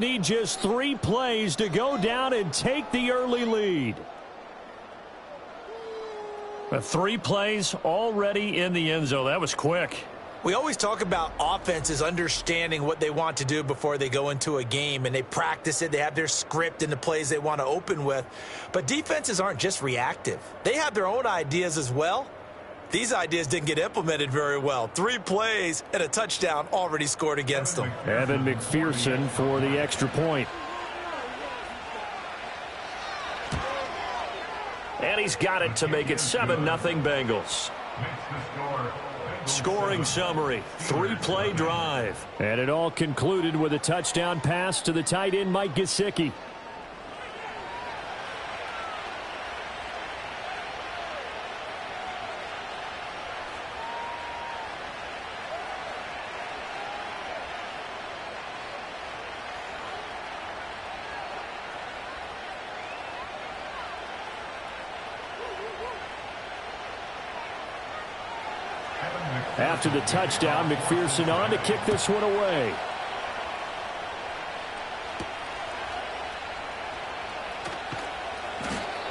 Need just 3 plays to go down and take the early lead. 3 plays already in the end zone. That was quick. We always talk about offenses understanding what they want to do before they go into a game, and they practice it. They have their script and the plays they want to open with. But defenses aren't just reactive. They have their own ideas as well. These ideas didn't get implemented very well. 3 plays and a touchdown already scored against them. Evan McPherson for the extra point. And he's got it to make it 7-0 Bengals. Scoring summary, 3-play drive. And it all concluded with a touchdown pass to the tight end Mike Gesicki. After the touchdown, McPherson on to kick this one away.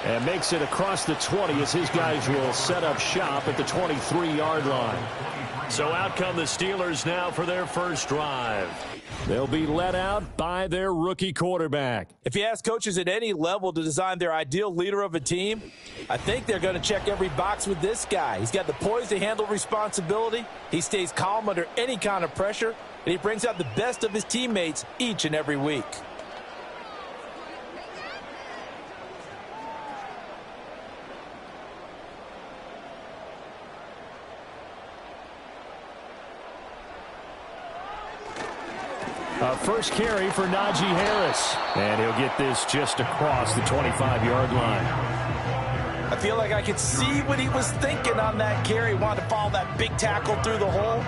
And makes it across the 20 as his guys will set up shop at the 23-yard line. So out come the Steelers now for their first drive. They'll be led out by their rookie quarterback. If you ask coaches at any level to design their ideal leader of a team, I think they're going to check every box with this guy. He's got the poise to handle responsibility. He stays calm under any kind of pressure, and he brings out the best of his teammates each and every week. First carry for Najee Harris. And he'll get this just across the 25-yard line. I feel like I could see what he was thinking on that carry. Wanted to follow that big tackle through the hole.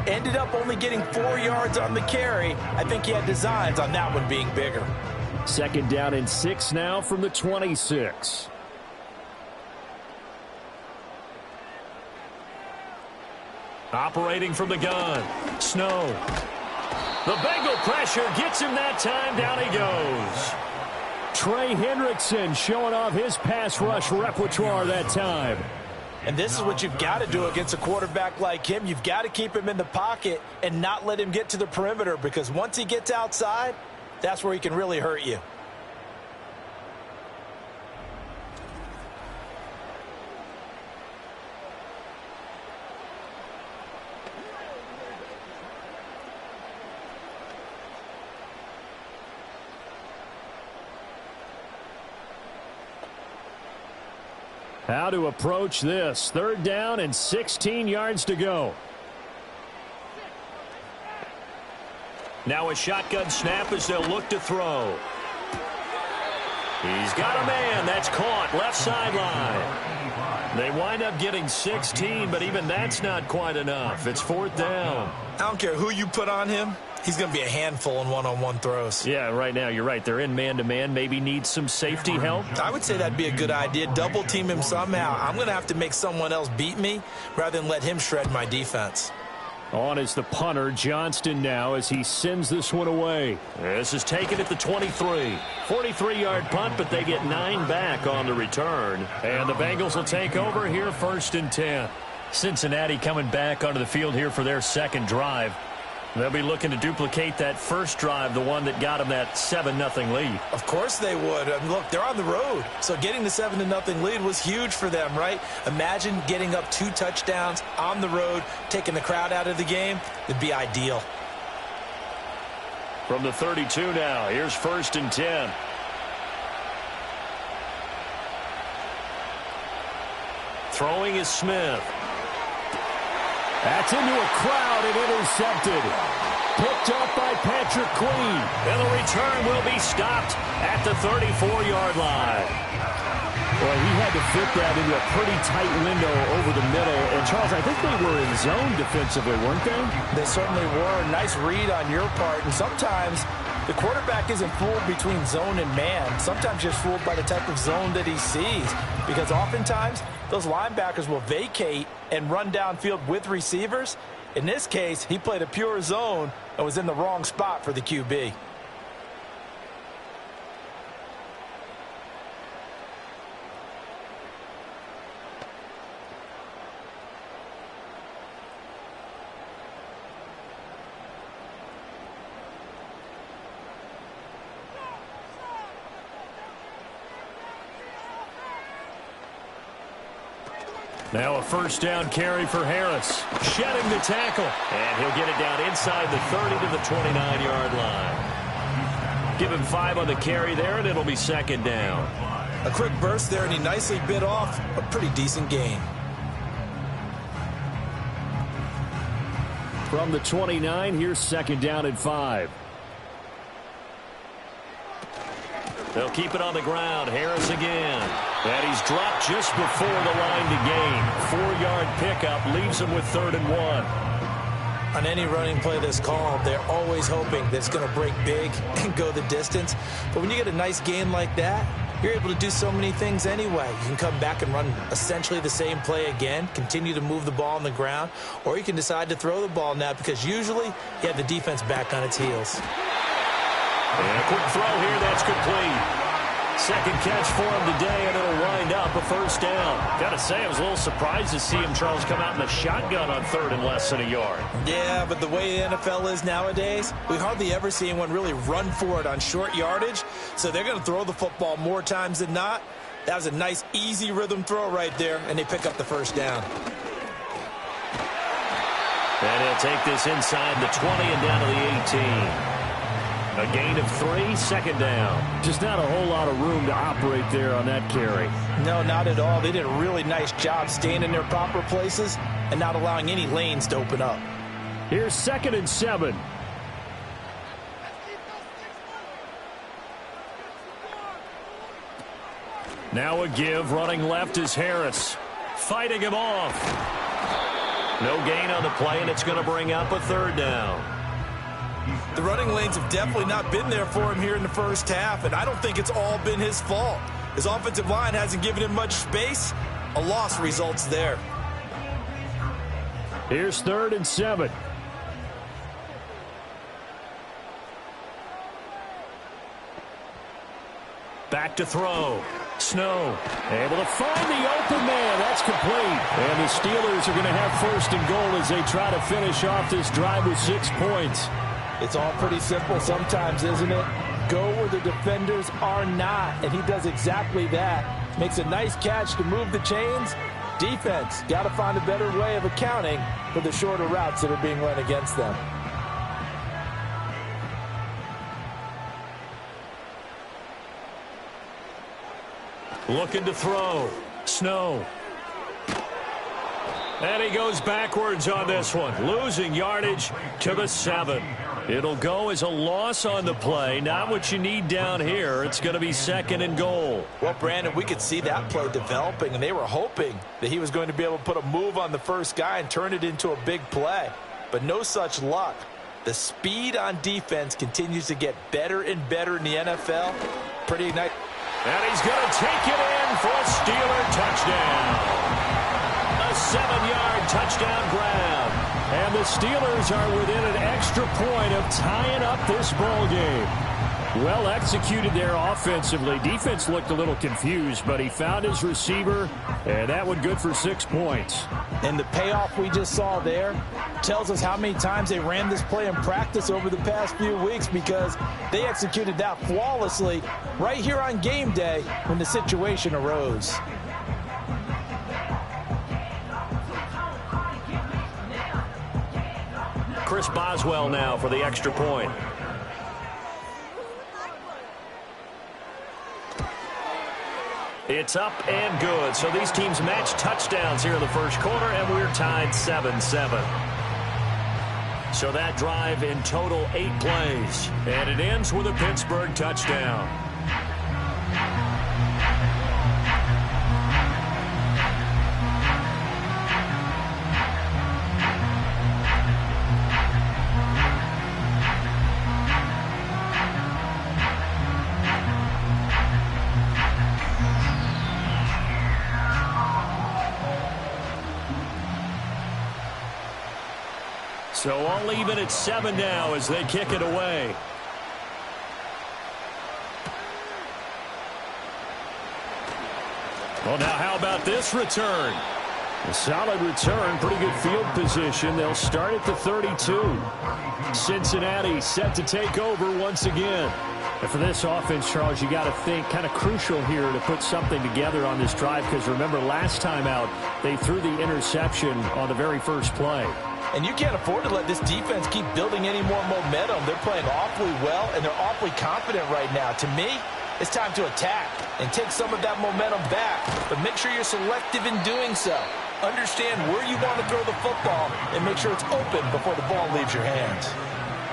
Ended up only getting 4 yards on the carry. I think he had designs on that one being bigger. 2nd down and 6 now from the 26. Operating from the gun. Snow. The Bengal pressure gets him that time. Down he goes. Trey Hendrickson showing off his pass rush repertoire that time. And this is what you've got to do against a quarterback like him. You've got to keep him in the pocket and not let him get to the perimeter, because once he gets outside, that's where he can really hurt you. How to approach this. 3rd down and 16 yards to go. Now a shotgun snap as they'll look to throw. He's got a man. That's caught. Left sideline. They wind up getting 16, but even that's not quite enough. It's 4th down. I don't care who you put on him. He's going to be a handful in one-on-one throws. Yeah, right now you're right. They're in man-to-man. Maybe need some safety help. I would say that'd be a good idea. Double team him somehow. I'm going to have to make someone else beat me rather than let him shred my defense. On is the punter, Johnston, now as he sends this one away. This is taken at the 23. 43-yard punt, but they get 9 back on the return. And the Bengals will take over here 1st and 10. Cincinnati coming back onto the field here for their 2nd drive. They'll be looking to duplicate that first drive, the one that got them that 7-0 lead. Of course they would. I mean, look, they're on the road. So getting the 7-0 lead was huge for them, right? Imagine getting up 2 touchdowns on the road, taking the crowd out of the game. It'd be ideal. From the 32 now, here's 1st and 10. Throwing is Smith. That's into a crowd and intercepted. Picked up by Patrick Queen. And the return will be stopped at the 34-yard line. Well, he had to fit that into a pretty tight window over the middle. And, Charles, I think they were in zone defensively, weren't they? They certainly were. Nice read on your part. And sometimes the quarterback isn't fooled between zone and man. Sometimes just fooled by the type of zone that he sees. Because oftentimes those linebackers will vacate and run downfield with receivers. In this case, he played a pure zone and was in the wrong spot for the QB. Now a first down carry for Harris. Shedding the tackle. And he'll get it down inside the 30 to the 29-yard line. Give him 5 on the carry there, and it'll be second down. A quick burst there, and he nicely bit off a pretty decent gain. From the 29, here's second down and 5. They'll keep it on the ground. Harris again. And he's dropped just before the line to gain. 4-yard pickup leaves him with 3rd and 1. On any running play that's called, they're always hoping that it's going to break big and go the distance. But when you get a nice gain like that, you're able to do so many things anyway. You can come back and run essentially the same play again, continue to move the ball on the ground, or you can decide to throw the ball now because usually you have the defense back on its heels. And a quick throw here, that's complete. Second catch for him today, and it'll wind up a first down. Got to say, I was a little surprised to see him, Charles, come out in the shotgun on 3rd and less than a yard. Yeah, but the way the NFL is nowadays, we hardly ever see anyone really run for it on short yardage, so they're going to throw the football more times than not. That was a nice, easy rhythm throw right there, and they pick up the first down. And he'll take this inside the 20 and down to the 18. A gain of 3, second down. Just not a whole lot of room to operate there on that carry. No, not at all. They did a really nice job staying in their proper places and not allowing any lanes to open up. Here's 2nd and 7. Now a give. Running left is Harris. Fighting him off. No gain on the play, and it's going to bring up a 3rd down. The running lanes have definitely not been there for him here in the first half, and I don't think it's all been his fault. His offensive line hasn't given him much space. A loss results there. Here's 3rd and 7. Back to throw. Snow able to find the open man. That's complete. And the Steelers are going to have 1st and goal as they try to finish off this drive with 6 points. It's all pretty simple sometimes, isn't it? Go where the defenders are not, and he does exactly that. Makes a nice catch to move the chains. Defense, got to find a better way of accounting for the shorter routes that are being run against them. Looking to throw. Snow. And he goes backwards on this one. Losing yardage to the 7. It'll go as a loss on the play. Not what you need down here. It's going to be 2nd and goal. Well, Brandon, we could see that play developing, and they were hoping that he was going to be able to put a move on the first guy and turn it into a big play. But no such luck. The speed on defense continues to get better and better in the NFL. Pretty nice. And he's going to take it in for a Steeler touchdown. A 7-yard touchdown grab. And the Steelers are within an extra point of tying up this ball game. Well executed there offensively. Defense looked a little confused, but he found his receiver, and that one good for 6 points. And the payoff we just saw there tells us how many times they ran this play in practice over the past few weeks, because they executed that flawlessly right here on game day when the situation arose. Chris Boswell now for the extra point. It's up and good. So these teams match touchdowns here in the first quarter, and we're tied 7-7. So that drive in total 8 plays, and it ends with a Pittsburgh touchdown. So all even at 7 now as they kick it away. Well, now how about this return? A solid return, pretty good field position. They'll start at the 32. Cincinnati set to take over once again. And for this offense, Charles, you got to think kind of crucial here to put something together on this drive, because remember last time out they threw the interception on the very first play. And you can't afford to let this defense keep building any more momentum. They're playing awfully well, and they're awfully confident right now. To me, it's time to attack and take some of that momentum back, but make sure you're selective in doing so. Understand where you want to throw the football and make sure it's open before the ball leaves your hands.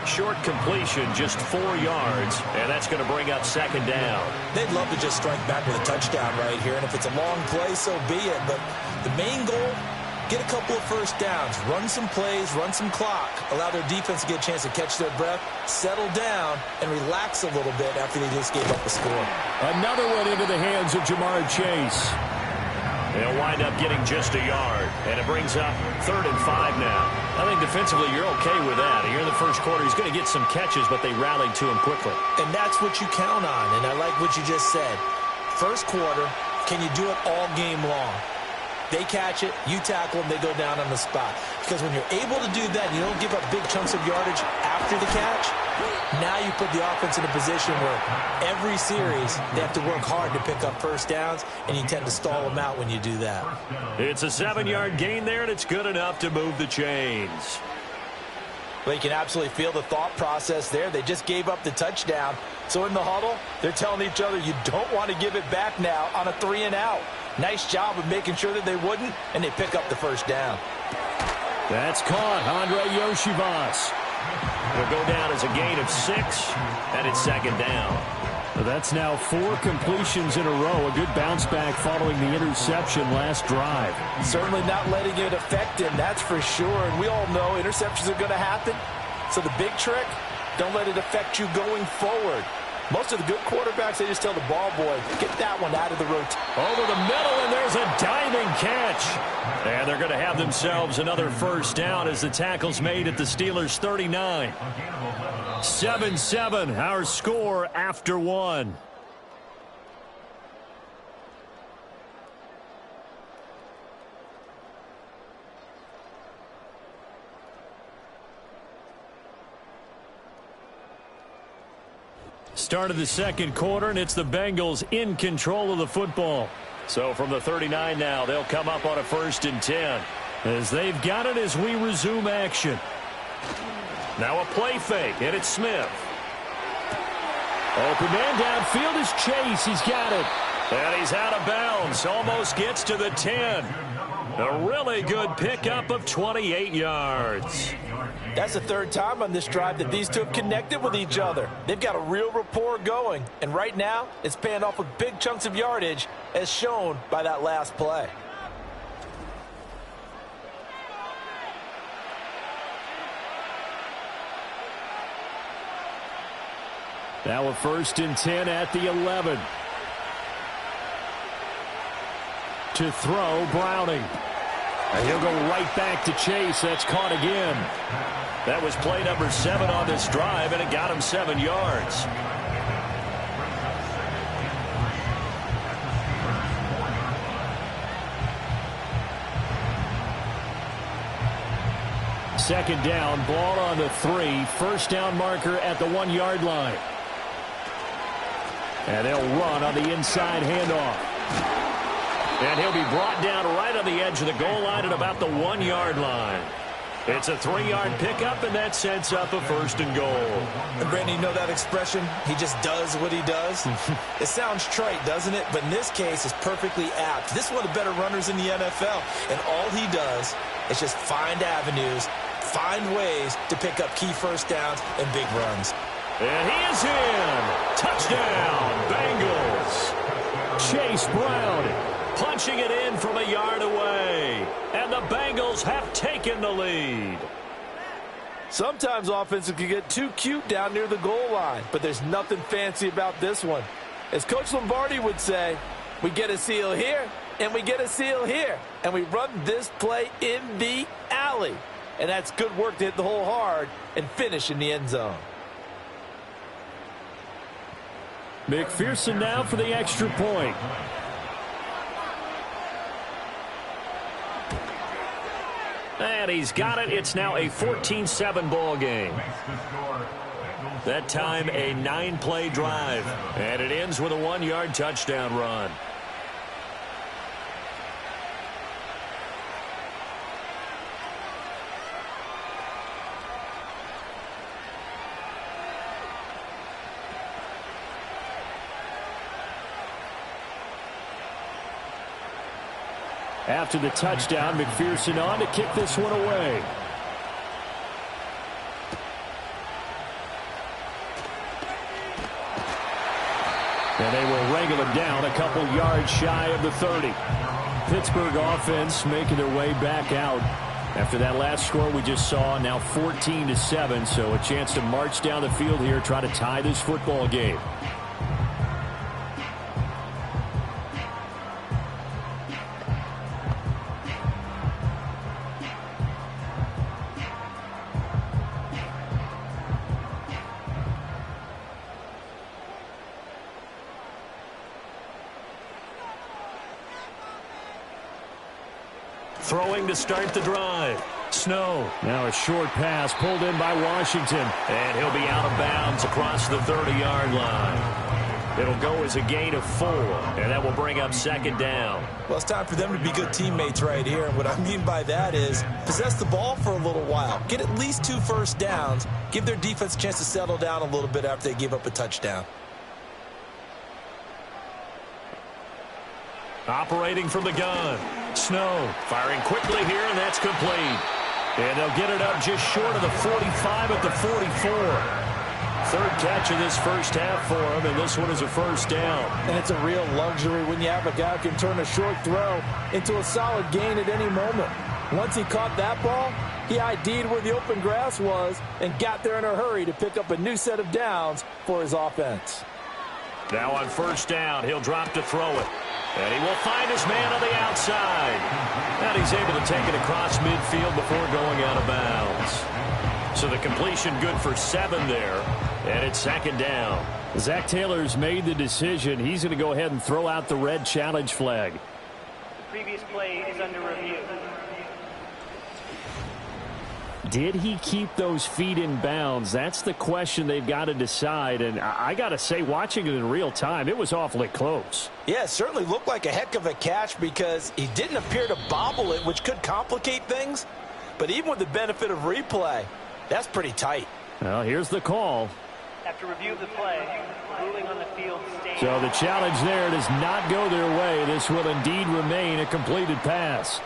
Short completion, just 4 yards, and that's going to bring up second down. They'd love to just strike back with a touchdown right here, and if it's a long play, so be it. But the main goal, get a couple of first downs, run some plays, run some clock, allow their defense to get a chance to catch their breath, settle down, and relax a little bit after they just gave up the score. Another one into the hands of Jamar Chase. They'll wind up getting just a yard, and it brings up 3rd and 5 now. I think defensively you're okay with that. Here in the first quarter, he's going to get some catches, but they rallied to him quickly. And that's what you count on, and I like what you just said. First quarter, can you do it all game long? They catch it, you tackle them, they go down on the spot. Because when you're able to do that, you don't give up big chunks of yardage after the catch, now you put the offense in a position where every series they have to work hard to pick up first downs, and you tend to stall them out when you do that. It's a 7-yard gain there, and it's good enough to move the chains. Well, you can absolutely feel the thought process there. They just gave up the touchdown. So in the huddle, they're telling each other, you don't want to give it back now on a 3-and-out. Nice job of making sure that they wouldn't, and they pick up the first down. That's caught. Andre Yoshivas. It'll go down as a gain of 6, and it's second down. That's now 4 completions in a row. A good bounce back following the interception last drive. Certainly not letting it affect him, that's for sure. And we all know interceptions are going to happen. So the big trick, don't let it affect you going forward. Most of the good quarterbacks, they just tell the ball boy, get that one out of the rotation. Over the middle, and there's a diving catch. And they're going to have themselves another first down as the tackle's made at the Steelers' 39. 7-7, our score after 1. Start of the second quarter, and it's the Bengals in control of the football. So from the 39 now, they'll come up on a 1st and 10. As they've got it as we resume action. Now a play fake, and it's Smith. Open man downfield is Chase. He's got it. And he's out of bounds. Almost gets to the 10. A really good pickup of 28 yards. That's the 3rd time on this drive that these two have connected with each other. They've got a real rapport going. And right now, it's paying off with big chunks of yardage, as shown by that last play. Now a 1st and 10 at the 11. To throw, Browning. And he'll go right back to Chase. That's caught again. That was play number 7 on this drive, and it got him 7 yards. Second down, ball on the 3. First down marker at the 1-yard line. And they'll run on the inside handoff. And he'll be brought down right on the edge of the goal line at about the 1-yard line. It's a 3-yard pickup, and that sets up a 1st and goal. And Brandon, you know that expression? He just does what he does? It sounds trite, doesn't it? But in this case, it's perfectly apt. This is one of the better runners in the NFL. And all he does is just find avenues, find ways to pick up key first downs and big runs. And he is in. Touchdown, Bengals. Chase Brown punching it in from a yard away. And the Bengals have taken the lead. Sometimes offenses can get too cute down near the goal line, but there's nothing fancy about this one. As Coach Lombardi would say, we get a seal here, and we get a seal here, and we run this play in the alley. And that's good work to hit the hole hard and finish in the end zone. McPherson now for the extra point. And he's got it. It's now a 14-7 ball game. That time a 9-play drive. And it ends with a 1-yard touchdown run. After the touchdown, McPherson on to kick this one away. And they will wrangle him down a couple yards shy of the 30. Pittsburgh offense making their way back out. After that last score we just saw, now 14-7, so a chance to march down the field here, try to tie this football game. Throwing to start the drive. Snow. Now a short pass pulled in by Washington. And he'll be out of bounds across the 30-yard line. It'll go as a gain of 4. And that will bring up second down. Well, it's time for them to be good teammates right here. And what I mean by that is possess the ball for a little while. Get at least 2 first downs. Give their defense a chance to settle down a little bit after they give up a touchdown. Operating from the gun. Snow firing quickly here, and that's complete. And they'll get it up just short of the 45 at the 44. Third catch of this first half for him, and this one is a first down. And it's a real luxury when you have a guy who can turn a short throw into a solid gain at any moment. Once he caught that ball, he ID'd where the open grass was and got there in a hurry to pick up a new set of downs for his offense. Now on first down, he'll drop to throw it. And he will find his man on the outside. And he's able to take it across midfield before going out of bounds. So the completion good for 7 there. And it's second down. Zach Taylor's made the decision. He's going to go ahead and throw out the red challenge flag. The previous play is under review. Did he keep those feet in bounds? That's the question they've got to decide. And I got to say, watching it in real time, it was awfully close. Yeah, it certainly looked like a heck of a catch because he didn't appear to bobble it, which could complicate things. But even with the benefit of replay, that's pretty tight. Well, here's the call. After review of the play, ruling on the field stands. So the challenge there does not go their way. This will indeed remain a completed pass.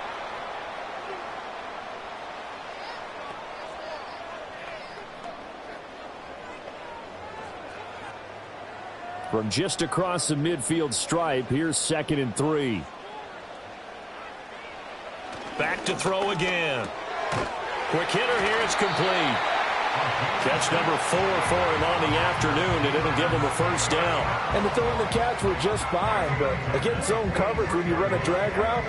From just across the midfield stripe, here's 2nd and 3. Back to throw again. Quick hitter here, it's complete. Catch number 4 for him on the afternoon, and it'll give him a first down. And the throw and the catch were just fine, but against zone coverage when you run a drag route,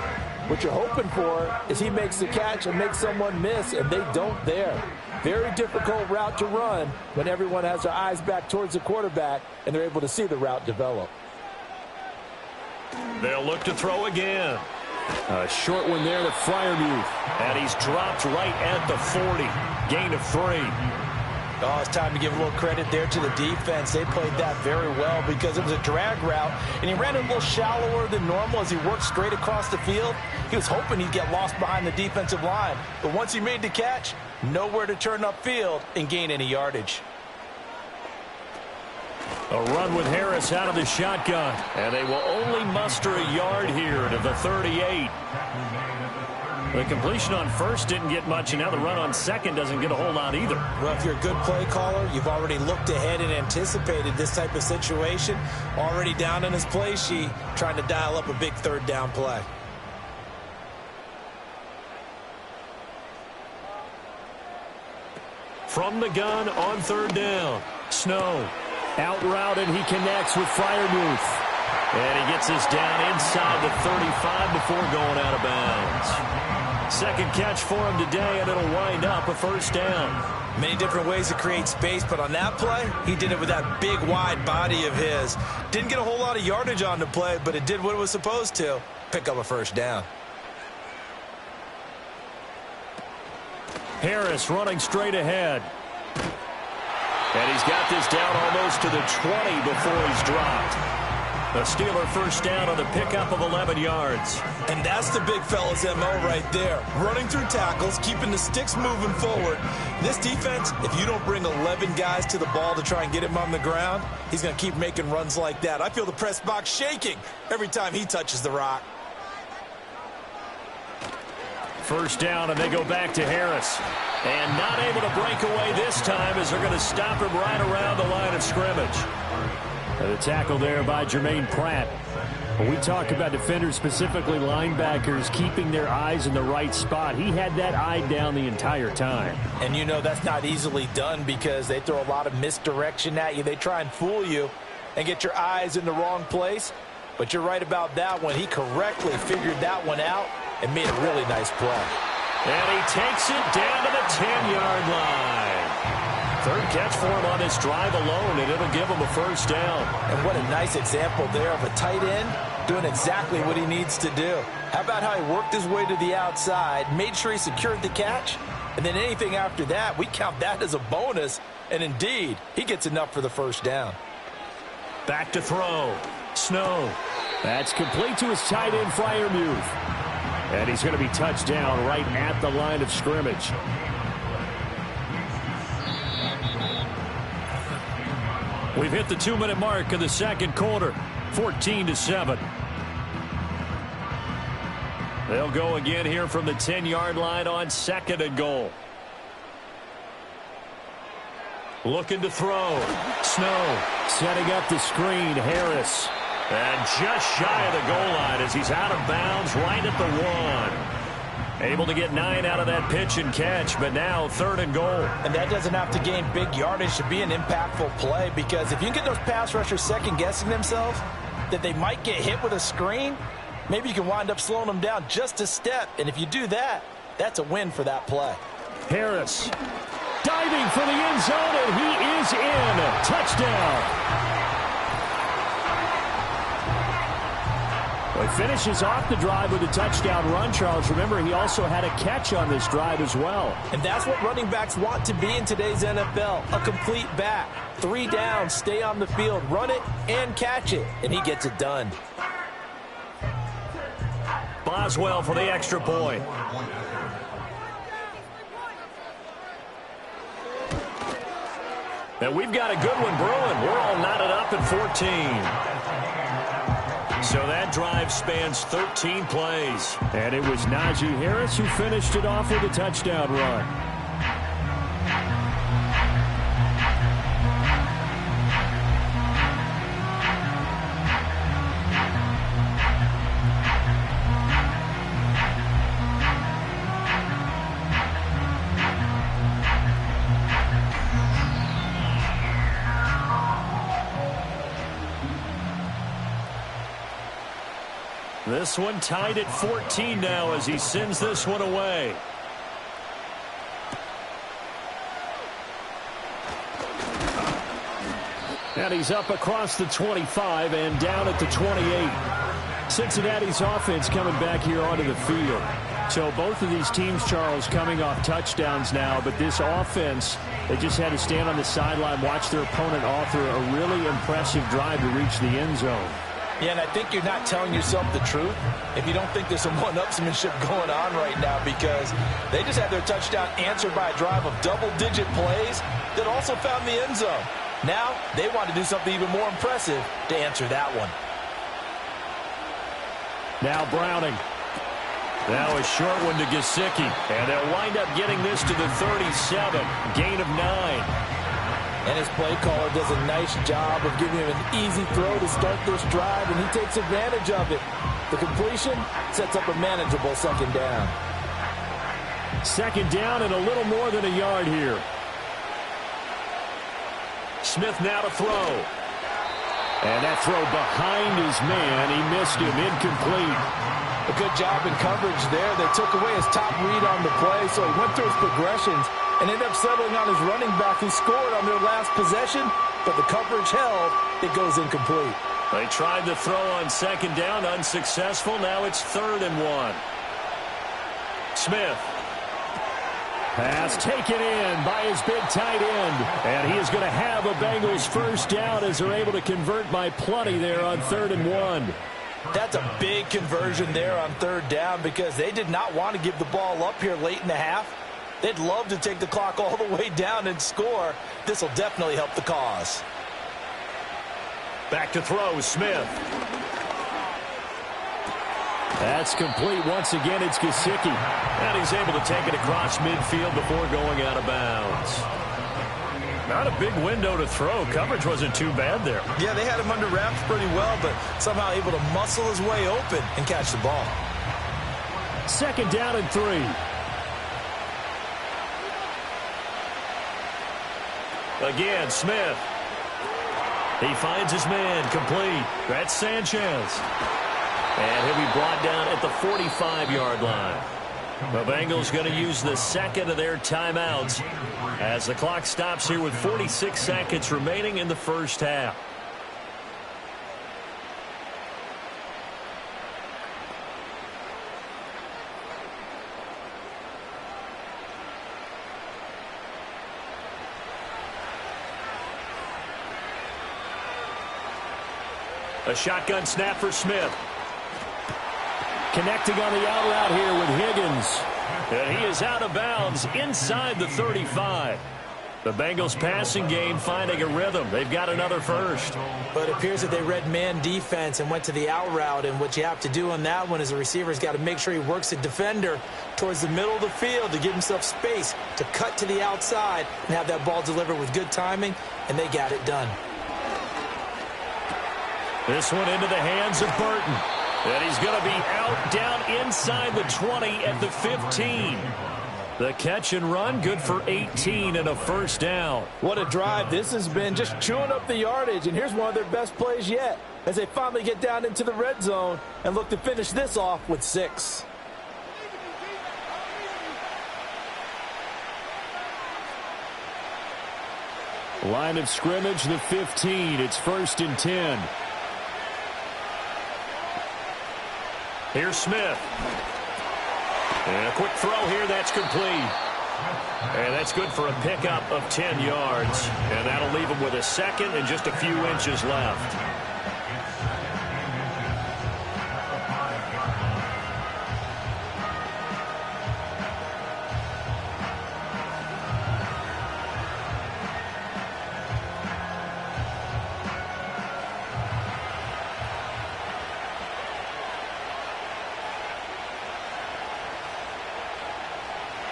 what you're hoping for is he makes the catch and makes someone miss, and they don't there. Very difficult route to run when everyone has their eyes back towards the quarterback and they're able to see the route develop. They'll look to throw again. A short one there to Freiermuth. And he's dropped right at the 40. Gain of 3. Oh, it's time to give a little credit there to the defense. They played that very well because it was a drag route, and he ran it a little shallower than normal as he worked straight across the field. He was hoping he'd get lost behind the defensive line, but once he made the catch, nowhere to turn upfield and gain any yardage. A run with Harris out of the shotgun, and they will only muster a yard here to the 38. The completion on first didn't get much, and now the run on second doesn't get a whole lot either. Well, if you're a good play caller, you've already looked ahead and anticipated this type of situation. Already down in his play sheet, trying to dial up a big third down play. From the gun on third down. Snow out route, and he connects with Freiermuth. And he gets this down inside the 35 before going out of bounds. Second catch for him today, and it'll wind up a first down. Many different ways to create space, but on that play, he did it with that big, wide body of his. Didn't get a whole lot of yardage on the play, but it did what it was supposed to. Pick up a first down. Harris running straight ahead. And he's got this down almost to the 20 before he's dropped. The Steeler first down on the pickup of 11 yards. And that's the big fella's MO right there. Running through tackles, keeping the sticks moving forward. This defense, if you don't bring 11 guys to the ball to try and get him on the ground, he's going to keep making runs like that. I feel the press box shaking every time he touches the rock. First down, and they go back to Harris. And not able to break away this time as they're going to stop him right around the line of scrimmage. The tackle there by Jermaine Pratt. When we talk about defenders, specifically linebackers, keeping their eyes in the right spot, he had that eye down the entire time. And you know that's not easily done because they throw a lot of misdirection at you. They try and fool you and get your eyes in the wrong place. But you're right about that one. He correctly figured that one out and made a really nice play. And he takes it down to the 10-yard line. Third catch for him on this drive alone, and it'll give him a first down. And what a nice example there of a tight end doing exactly what he needs to do. How about how he worked his way to the outside, made sure he secured the catch, and then anything after that, we count that as a bonus. And indeed, he gets enough for the first down. Back to throw. Snow. That's complete to his tight end, Freiermuth. And he's going to be touched down right at the line of scrimmage. We've hit the 2-minute mark of the second quarter, 14-7. They'll go again here from the 10-yard line on 2nd and goal. Looking to throw. Snow setting up the screen. Harris. And just shy of the goal line as he's out of bounds right at the 1. Able to get 9 out of that pitch and catch, but now 3rd and goal. And that doesn't have to gain big yardage to be an impactful play, because if you can get those pass rushers second-guessing themselves that they might get hit with a screen, maybe you can wind up slowing them down just a step. And if you do that, that's a win for that play. Harris diving for the end zone, and he is in. Touchdown. He finishes off the drive with a touchdown run, Charles. Remember, he also had a catch on this drive as well. And that's what running backs want to be in today's NFL, a complete back. 3 downs, stay on the field, run it, and catch it. And he gets it done. Boswell for the extra point. And we've got a good one brewing. We're all knotted up at 14. So that drive spans 13 plays. And it was Najee Harris who finished it off with a touchdown run. This one tied at 14 now as he sends this one away. And he's up across the 25 and down at the 28. Cincinnati's offense coming back here onto the field. So both of these teams, Charles, coming off touchdowns now, but this offense, they just had to stand on the sideline, watch their opponent author a really impressive drive to reach the end zone. Yeah, and I think you're not telling yourself the truth if you don't think there's some one-upsmanship going on right now, because they just had their touchdown answered by a drive of double-digit plays that also found the end zone. Now they want to do something even more impressive to answer that one. Now Browning. Now a short one to Gesicki. And they'll wind up getting this to the 37. Gain of 9. And his play caller does a nice job of giving him an easy throw to start this drive, and he takes advantage of it. The completion sets up a manageable 2nd down. 2nd down and a little more than a yard here. Smith now to throw. And that throw behind his man. He missed him. Incomplete. A good job in coverage there. They took away his top read on the play, so he went through his progressions and ended up settling on his running back who scored on their last possession, but the coverage held. It goes incomplete. They tried to throw on 2nd down, unsuccessful. Now it's 3rd and 1. Smith. Pass taken in by his big tight end. And he is going to have a Bengals first down as they're able to convert by plenty there on 3rd and 1. That's a big conversion there on 3rd down because they did not want to give the ball up here late in the half. They'd love to take the clock all the way down and score. This will definitely help the cause. Back to throw, Smith. That's complete. Once again, it's Gesicki. And he's able to take it across midfield before going out of bounds. Not a big window to throw. Coverage wasn't too bad there. Yeah, they had him under wraps pretty well, but somehow able to muscle his way open and catch the ball. 2nd down and 3. Again, Smith. He finds his man, complete. That's Sanchez. And he'll be brought down at the 45-yard line. The Bengals going to use the second of their timeouts as the clock stops here with 46 seconds remaining in the first half. A shotgun snap for Smith. Connecting on the out route here with Higgins. And he is out of bounds inside the 35. The Bengals passing game finding a rhythm. They've got another first. But it appears that they read man defense and went to the out route. And what you have to do on that one is the receiver's got to make sure he works the defender towards the middle of the field to give himself space to cut to the outside and have that ball delivered with good timing. And they got it done. This one into the hands of Burton. And he's going to be out down inside the 20 at the 15. The catch and run, good for 18 and a first down. What a drive. This has been just chewing up the yardage. And here's one of their best plays yet as they finally get down into the red zone and look to finish this off with 6. Line of scrimmage, the 15. It's 1st and 10. Here's Smith. And a quick throw here, that's complete. And that's good for a pickup of 10 yards. And that'll leave him with a second and just a few inches left.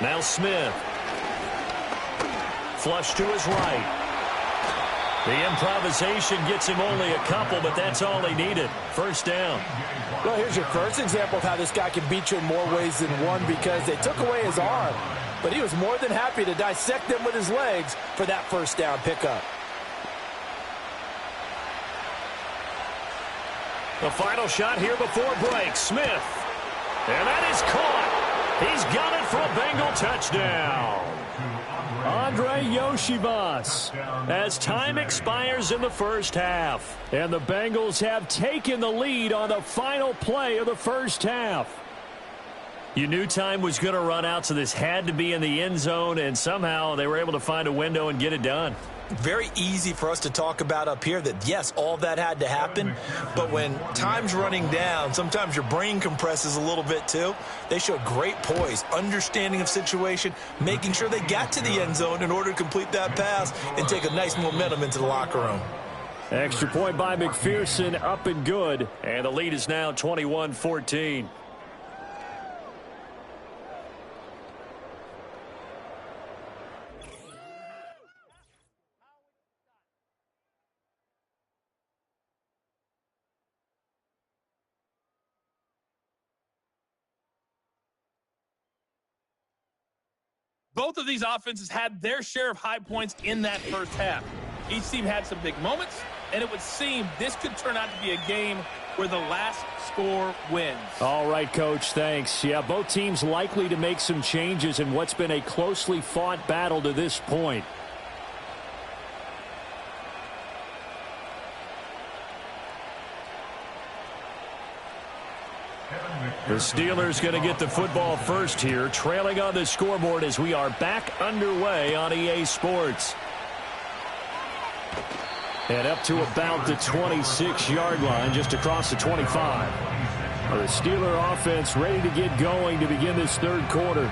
Now Smith. Flush to his right. The improvisation gets him only a couple, but that's all he needed. First down. Well, here's your first example of how this guy can beat you in more ways than one because they took away his arm. But he was more than happy to dissect them with his legs for that first down pickup. The final shot here before break. Smith. And that is caught. He's got it for a Bengal touchdown. Andre Yoshivas as time expires in the first half. And the Bengals have taken the lead on the final play of the first half. You knew time was going to run out, so this had to be in the end zone, and somehow they were able to find a window and get it done. Very easy for us to talk about up here that, yes, all that had to happen. But when time's running down, sometimes your brain compresses a little bit too. They showed great poise, understanding of situation, making sure they got to the end zone in order to complete that pass and take a nice momentum into the locker room. Extra point by McPherson, up and good. And the lead is now 21-14. Both of these offenses had their share of high points in that first half. Each team had some big moments, and it would seem this could turn out to be a game where the last score wins. All right, Coach, thanks. Yeah, both teams likely to make some changes in what's been a closely fought battle to this point. The Steelers going to get the football first here, trailing on the scoreboard as we are back underway on EA Sports. And up to about the 26-yard line, just across the 25. The Steeler offense ready to get going to begin this third quarter.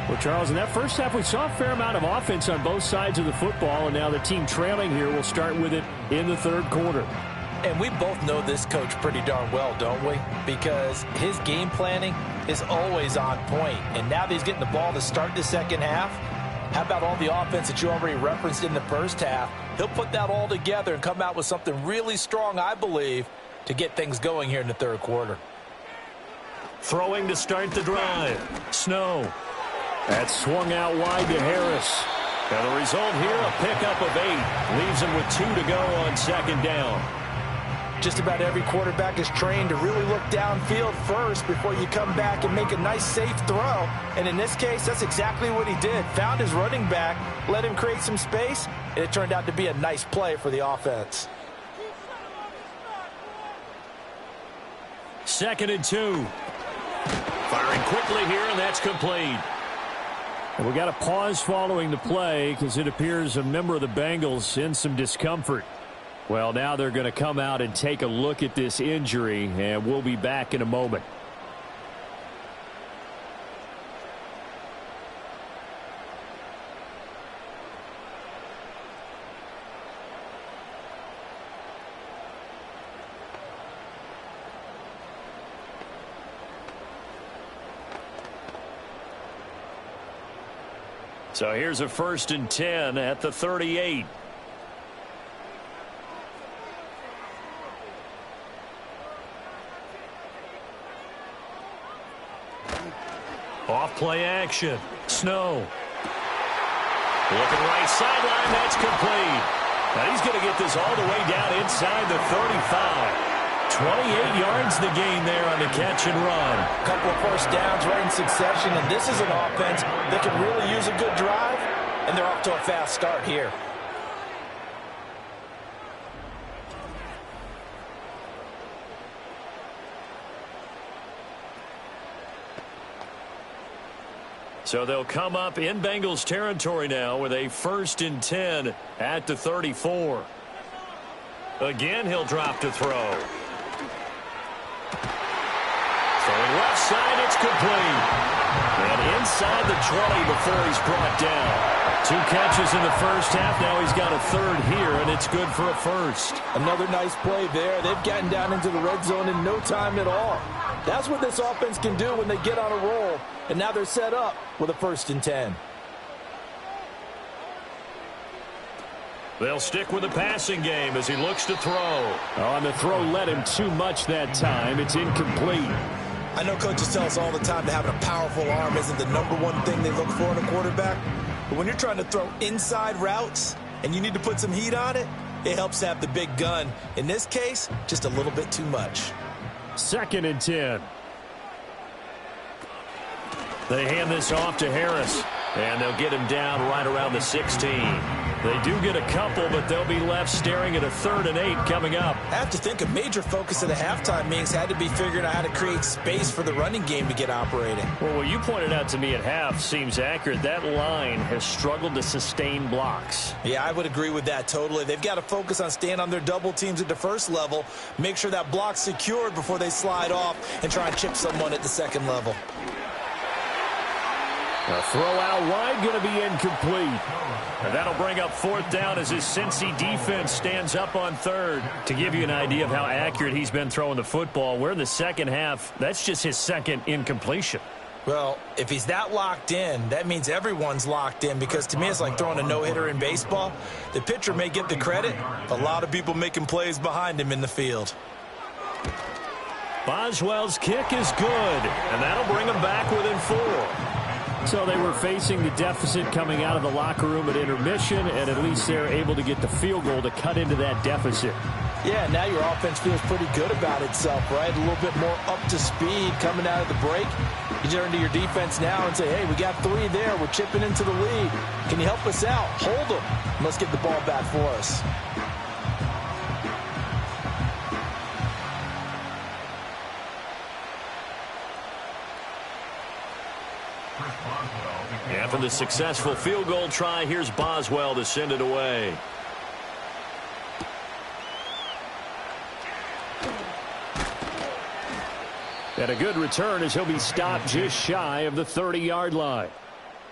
Well, Charles, in that first half, we saw a fair amount of offense on both sides of the football, and now the team trailing here will start with it in the third quarter. And we both know this coach pretty darn well, don't we? Because his game planning is always on point. And now that he's getting the ball to start the second half, how about all the offense that you already referenced in the first half? He'll put that all together and come out with something really strong, I believe, to get things going here in the third quarter. Throwing to start the drive. Snow. That swung out wide to Harris. And the result here, a pickup of 8. Leaves him with 2 to go on second down. Just about every quarterback is trained to really look downfield first before you come back and make a nice, safe throw. And in this case, that's exactly what he did. Found his running back, let him create some space, and it turned out to be a nice play for the offense. 2nd and 2. Firing quickly here, and that's complete. And we got a pause following the play because it appears a member of the Bengals in some discomfort. Well, now they're going to come out and take a look at this injury, and we'll be back in a moment. So here's a 1st and 10 at the 38. Off play action. Snow. Looking right sideline. That's complete. Now he's going to get this all the way down inside the 35. 28 yards the gain there on the catch and run. A couple of first downs right in succession, and this is an offense that can really use a good drive, and they're off to a fast start here. So they'll come up in Bengals territory now with a 1st and 10 at the 34. Again, he'll drop to throw. Throwing left side, it's complete. And inside the 20 before he's brought down. 2 catches in the first half. Now he's got a 3rd here, and it's good for a 1st. Another nice play there. They've gotten down into the red zone in no time at all. That's what this offense can do when they get on a roll. And now they're set up with a 1st and 10. They'll stick with the passing game as he looks to throw. Oh, and the throw led him too much that time. It's incomplete. I know coaches tell us all the time that having a powerful arm isn't the #1 thing they look for in a quarterback. But when you're trying to throw inside routes and you need to put some heat on it, it helps to have the big gun. In this case, just a little bit too much. 2nd and 10. They hand this off to Harris, and they'll get him down right around the 16. They do get a couple, but they'll be left staring at a 3rd and 8 coming up. I have to think a major focus of the halftime meetings had to be figuring out how to create space for the running game to get operating. Well, what you pointed out to me at half seems accurate. That line has struggled to sustain blocks. Yeah, I would agree with that totally. They've got to focus on staying on their double teams at the first level, make sure that block's secured before they slide off and try and chip someone at the second level. A throw out wide going to be incomplete. And that'll bring up 4th down as his Cincy defense stands up on 3rd. To give you an idea of how accurate he's been throwing the football, we're in the second half. That's just his 2nd incompletion. Well, if he's that locked in, that means everyone's locked in, because to me it's like throwing a no-hitter in baseball. The pitcher may get the credit, a lot of people making plays behind him in the field. Boswell's kick is good, and that'll bring him back within 4. So they were facing the deficit coming out of the locker room at intermission, and at least they're able to get the field goal to cut into that deficit. Yeah, now your offense feels pretty good about itself, right? A little bit more up to speed coming out of the break. You turn to your defense now and say, hey, we got 3 there. We're chipping into the lead. Can you help us out? Hold them. Let's get the ball back for us. After the successful field goal try, here's Boswell to send it away. And a good return as he'll be stopped just shy of the 30-yard line.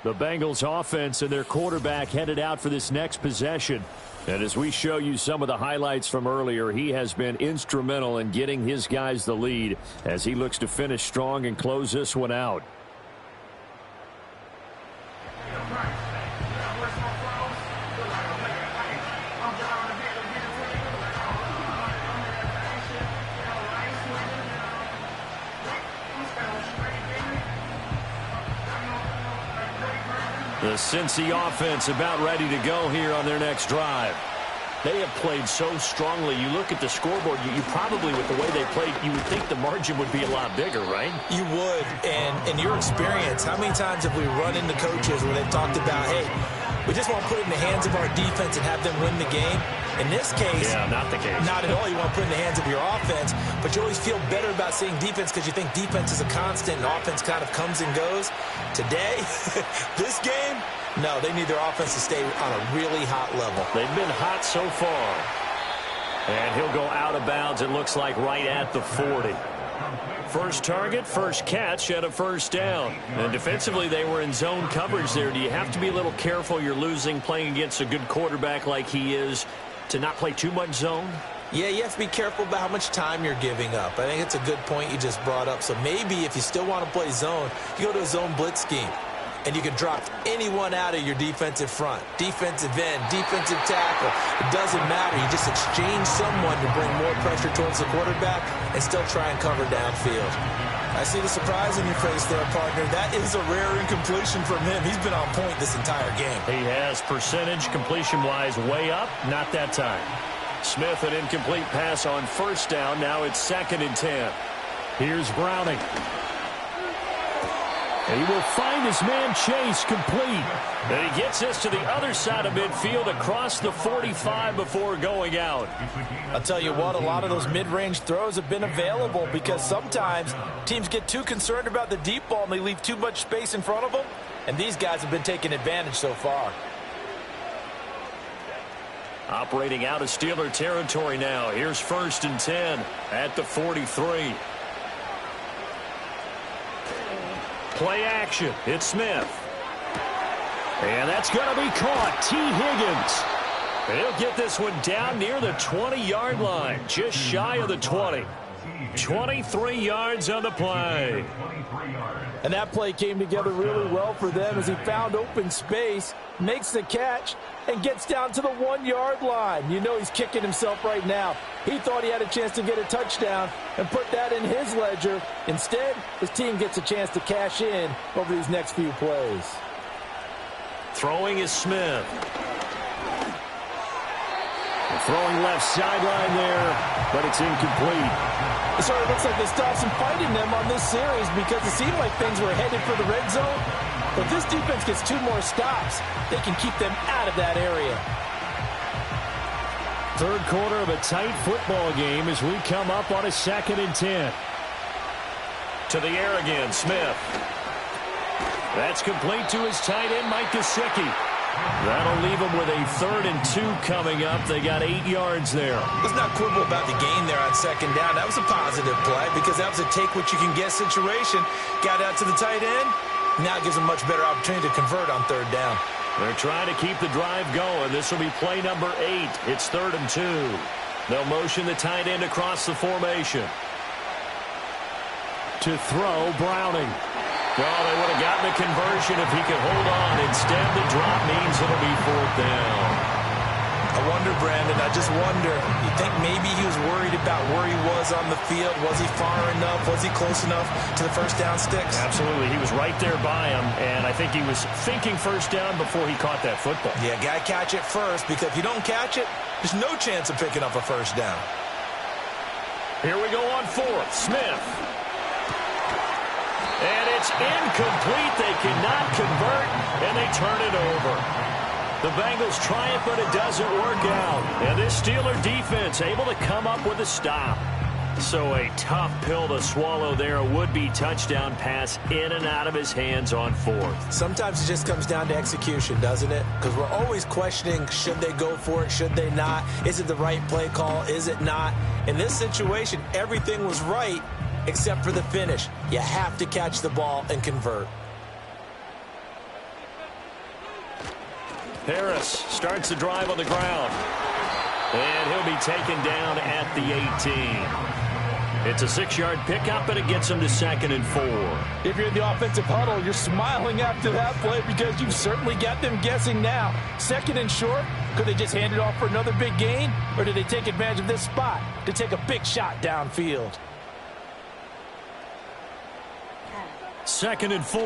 The Bengals offense and their quarterback headed out for this next possession. And as we show you some of the highlights from earlier, he has been instrumental in getting his guys the lead as he looks to finish strong and close this one out. The Cincy offense about ready to go here on their next drive. They have played so strongly. You look at the scoreboard, you probably, with the way they played, you would think the margin would be a lot bigger, right? You would. And in your experience, how many times have we run into coaches where they've talked about, hey, we just want to put it in the hands of our defense and have them win the game? In this case, yeah, not the case. Not at all. You want to put it in the hands of your offense, but you always feel better about seeing defense because you think defense is a constant and offense kind of comes and goes. Today, this game, no, they need their offense to stay on a really hot level. They've been hot so far. And he'll go out of bounds, it looks like, right at the 40. First target, first catch, and a first down. And defensively, they were in zone coverage there. Do you have to be a little careful? You're losing, playing against a good quarterback like he is, to not play too much zone? Yeah, you have to be careful about how much time you're giving up. I think it's a good point you just brought up. So maybe if you still want to play zone, you go to a zone blitz scheme. And you can drop anyone out of your defensive front. Defensive end, defensive tackle. It doesn't matter. You just exchange someone to bring more pressure towards the quarterback and still try and cover downfield. I see the surprise in your face there, partner. That is a rare incompletion from him. He's been on point this entire game. He has percentage completion-wise way up. Not that time. Smith, an incomplete pass on first down. Now it's 2nd and 10. Here's Browning. And he will find his man Chase complete. And he gets this to the other side of midfield across the 45 before going out. I'll tell you what, a lot of those mid-range throws have been available because sometimes teams get too concerned about the deep ball and they leave too much space in front of them. And these guys have been taking advantage so far. Operating out of Steeler territory now. Here's 1st and 10 at the 43. Play action. It's Smith. And that's going to be caught. T. Higgins. He'll get this one down near the 20-yard line. Just shy of the 20. 23 yards on the play. And that play came together really well for them as he found open space, makes the catch, and gets down to the 1-yard line. You know he's kicking himself right now. He thought he had a chance to get a touchdown and put that in his ledger. Instead, his team gets a chance to cash in over these next few plays. Throwing is Smith. Throwing left sideline there, but it's incomplete. It sort of looks like they stopped some fight in them on this series because it seemed like things were headed for the red zone. But if this defense gets 2 more stops, they can keep them out of that area. Third quarter of a tight football game as we come up on a 2nd and 10. To the air again, Smith. That's complete to his tight end, Mike Gesicki. That'll leave them with a 3rd and 2 coming up. They got 8 yards there. Let's not quibble about the gain there on 2nd down. That was a positive play because that was a take-what-you-can-get situation. Got out to the tight end. Now it gives them a much better opportunity to convert on 3rd down. They're trying to keep the drive going. This will be play number 8. It's 3rd and 2. They'll motion the tight end across the formation. To throw, Browning. Well, they would have gotten the conversion if he could hold on. Instead, the drop means it'll be 4th down. I wonder, Brandon, I just wonder, you think maybe he was worried about where he was on the field? Was he far enough? Was he close enough to the first down sticks? Absolutely. He was right there by him, and I think he was thinking first down before he caught that football. Yeah, got to catch it first, because if you don't catch it, there's no chance of picking up a first down. Here we go on 4th. Smith. And it's incomplete. They cannot convert, and they turn it over. The Bengals try it, but it doesn't work out. And this Steeler defense able to come up with a stop. So a tough pill to swallow there. A would-be touchdown pass in and out of his hands on fourth. Sometimes it just comes down to execution, doesn't it? Because we're always questioning, should they go for it, should they not? Is it the right play call, is it not? In this situation, everything was right except for the finish. You have to catch the ball and convert. Harris starts the drive on the ground. And he'll be taken down at the 18. It's a 6-yard pickup, and it gets him to 2nd and 4. If you're in the offensive huddle, you're smiling after that play because you've certainly got them guessing now. 2nd and short, could they just hand it off for another big gain? Or did they take advantage of this spot to take a big shot downfield? 2nd and 4.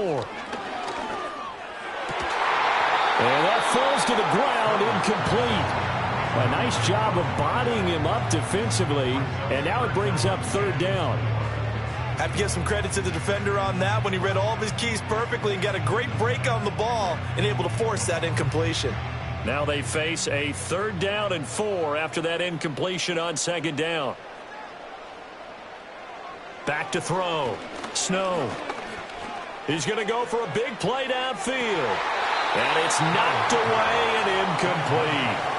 And that falls to the ground, incomplete. A nice job of bodying him up defensively, and now it brings up 3rd down. Have to give some credit to the defender on that when he read all of his keys perfectly and got a great break on the ball and able to force that incompletion. Now they face a 3rd down and 4 after that incompletion on 2nd down. Back to throw. Snow. He's going to go for a big play downfield. And it's knocked away and incomplete.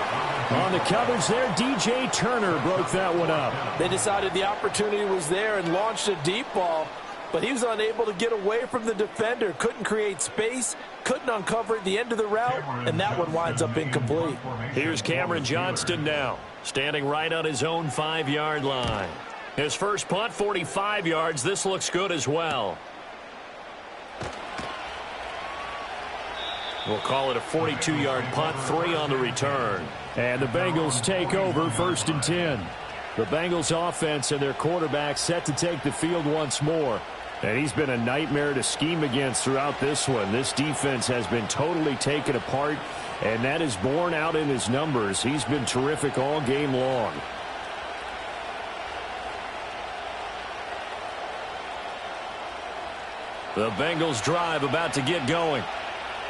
On the coverage there, DJ Turner broke that one up. They decided the opportunity was there and launched a deep ball, but he was unable to get away from the defender. Couldn't create space, couldn't uncover at the end of the route, and that one winds up incomplete. Here's Cameron Johnston now, standing right on his own 5-yard line. His first punt, 45 yards. This looks good as well. We'll call it a 42-yard punt, 3 on the return. And the Bengals take over 1st and 10. The Bengals offense and their quarterback set to take the field once more. And he's been a nightmare to scheme against throughout this one. This defense has been totally taken apart, and that is borne out in his numbers. He's been terrific all game long. The Bengals drive about to get going.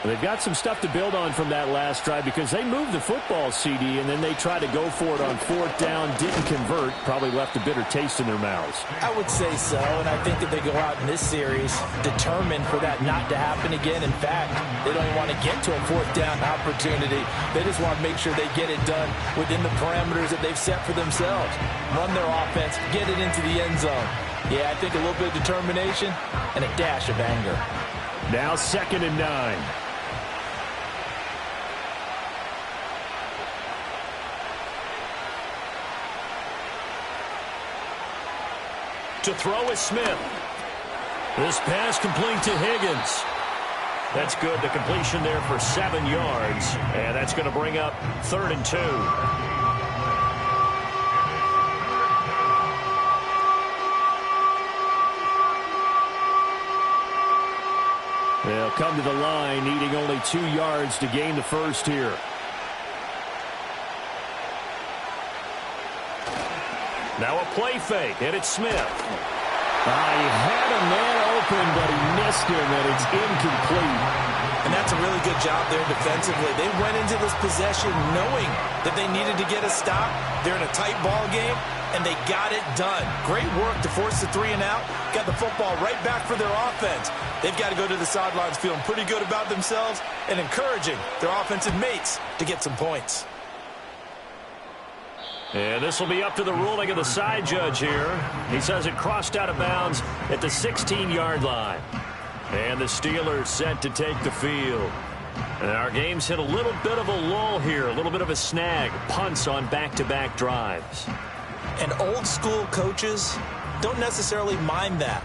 They've got some stuff to build on from that last drive because they moved the football, CD, and then they tried to go for it on 4th down, didn't convert, probably left a bitter taste in their mouths. I would say so, and I think that they go out in this series determined for that not to happen again. In fact, they don't even want to get to a 4th down opportunity. They just want to make sure they get it done within the parameters that they've set for themselves. Run their offense, get it into the end zone. Yeah, I think a little bit of determination and a dash of anger. Now 2nd and 9. To throw is Smith. This pass complete to Higgins. That's good. The completion there for 7 yards. And that's going to bring up 3rd and 2. They'll come to the line, needing only 2 yards to gain the first here. Now a play fake, and it's Smith. He had a man open, but he missed him, and it's incomplete. And that's a really good job there defensively. They went into this possession knowing that they needed to get a stop. They're in a tight ball game, and they got it done. Great work to force the 3 and out. Got the football right back for their offense. They've got to go to the sidelines feeling pretty good about themselves and encouraging their offensive mates to get some points. And this will be up to the ruling of the side judge here. He says it crossed out of bounds at the 16-yard line. And the Steelers set to take the field. And our game's hit a little bit of a lull here, a little bit of a snag. Punts on back-to-back drives. And old school coaches don't necessarily mind that.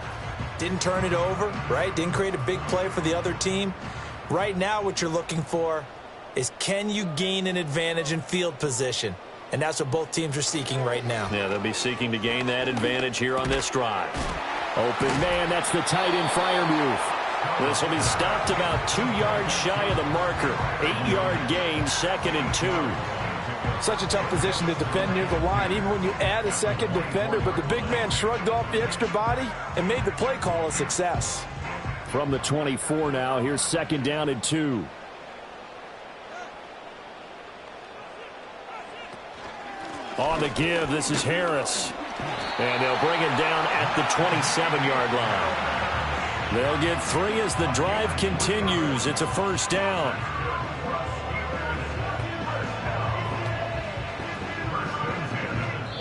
Didn't turn it over, right? Didn't create a big play for the other team. Right now what you're looking for is, can you gain an advantage in field position? And that's what both teams are seeking right now. Yeah, they'll be seeking to gain that advantage here on this drive. Open man, that's the tight end Freiermuth. This will be stopped about 2 yards shy of the marker. 8-yard gain, 2nd and 2. Such a tough position to defend near the line, even when you add a second defender. But the big man shrugged off the extra body and made the play call a success. From the 24 now, here's 2nd down and 2. On the give, this is Harris. And they'll bring it down at the 27-yard line. They'll get 3 as the drive continues. It's a first down.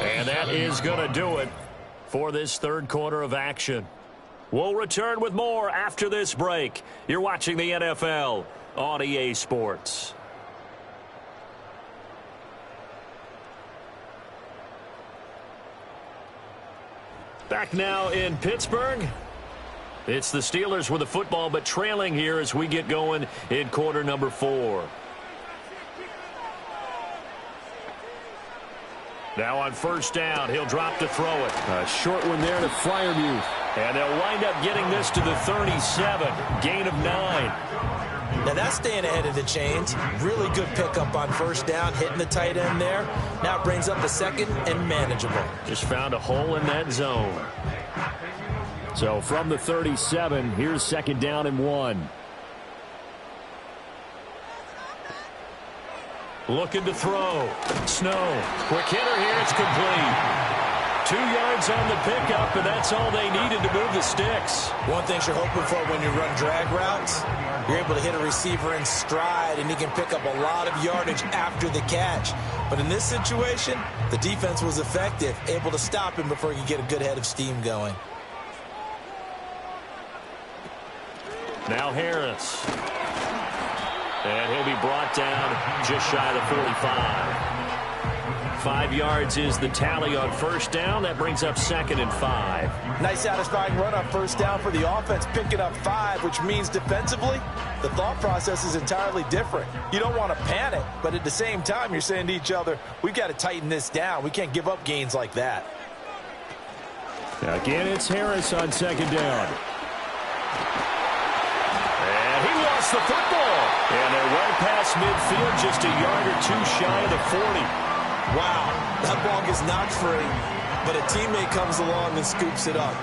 And that is going to do it for this third quarter of action. We'll return with more after this break. You're watching the NFL on EA Sports. Back now in Pittsburgh. It's the Steelers with the football, but trailing here as we get going in quarter number 4. Now on first down, he'll drop to throw it. A short one there to Freiermuth. And they'll wind up getting this to the 37. Gain of 9. Now that's staying ahead of the chains. Really good pickup on first down, hitting the tight end there. Now it brings up a second and manageable. Just found a hole in that zone. So from the 37, here's second down and 1. Looking to throw. Snow. Quick hitter here. It's complete. 2 yards on the pickup, and that's all they needed to move the sticks. One thing you're hoping for when you run drag routes, you're able to hit a receiver in stride, and he can pick up a lot of yardage after the catch. But in this situation, the defense was effective, able to stop him before he could get a good head of steam going. Now Harris. And he'll be brought down just shy of the 45. 5 yards is the tally on first down. That brings up second and 5. Nice satisfying run on first down for the offense, picking up 5, which means defensively, the thought process is entirely different. You don't want to panic, but at the same time, you're saying to each other, we've got to tighten this down. We can't give up gains like that. Again, it's Harris on second down. And he lost the football. And they're well past midfield, just a yard or 2 shy of the 40. Wow, that ball gets knocked free, but a teammate comes along and scoops it up.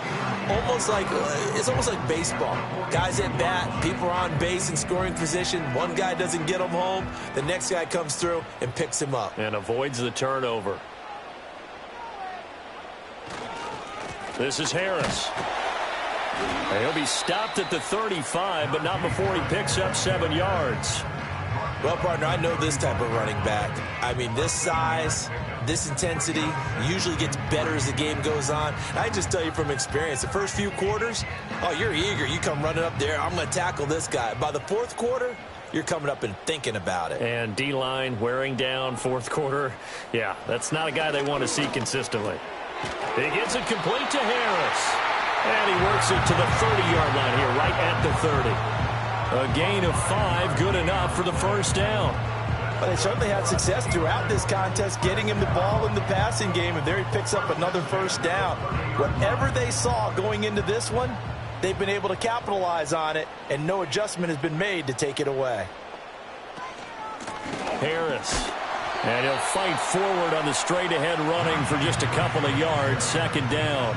It's almost like baseball. Guys at bat, people are on base in scoring position. One guy doesn't get him home. The next guy comes through and picks him up. And avoids the turnover. This is Harris. And he'll be stopped at the 35, but not before he picks up 7 yards. Well, partner, I know this type of running back. I mean, this size, this intensity usually gets better as the game goes on. I just tell you from experience, the first few quarters, oh, you're eager. You come running up there, I'm going to tackle this guy. By the fourth quarter, you're coming up and thinking about it. And D-line wearing down fourth quarter. Yeah, that's not a guy they want to see consistently. He gets it complete to Harris. And he works it to the 30-yard line here, right at the 30. A gain of 5, good enough for the first down. Well, they certainly had success throughout this contest, getting him the ball in the passing game, and there he picks up another first down. Whatever they saw going into this one, they've been able to capitalize on it, and no adjustment has been made to take it away. Harris. And he'll fight forward on the straight-ahead running for just a couple of yards, second down.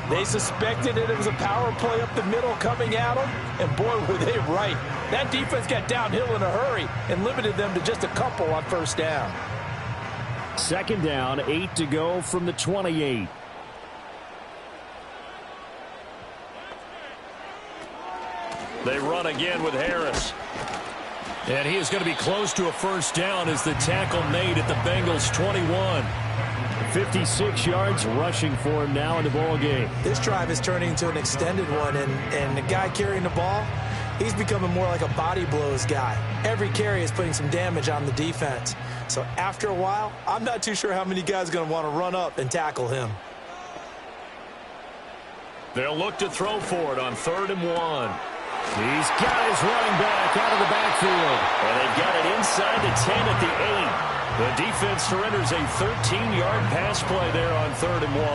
They suspected that it was a power play up the middle coming at them, and boy, were they right. That defense got downhill in a hurry and limited them to just a couple on first down. Second down, 8 to go from the 28. They run again with Harris. And he is going to be close to a first down as the tackle made at the Bengals' 21. 56 yards rushing for him now in the ball game. This drive is turning into an extended one, and the guy carrying the ball, he's becoming more like a body blows guy. Every carry is putting some damage on the defense. So after a while, I'm not too sure how many guys are going to want to run up and tackle him. They'll look to throw for it on 3rd and 1. He's got his running back out of the backfield. And they've got it inside the 10 at the 8. The defense surrenders a 13-yard pass play there on 3rd and 1.